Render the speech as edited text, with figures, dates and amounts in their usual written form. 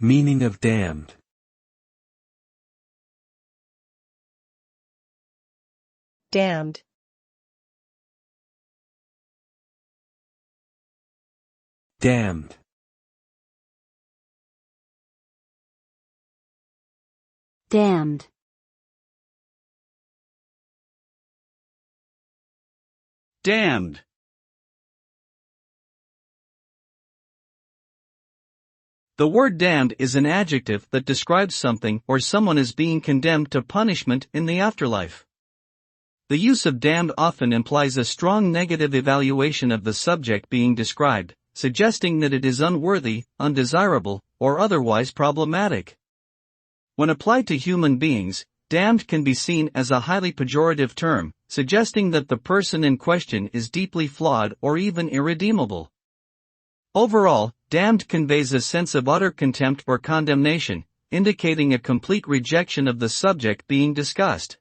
Meaning of damned. Damned. Damned. Damned. Damned. The word damned is an adjective that describes something or someone as being condemned to punishment in the afterlife. The use of damned often implies a strong negative evaluation of the subject being described, suggesting that it is unworthy, undesirable, or otherwise problematic. When applied to human beings, damned can be seen as a highly pejorative term, suggesting that the person in question is deeply flawed or even irredeemable. Overall, damned conveys a sense of utter contempt or condemnation, indicating a complete rejection of the subject being discussed.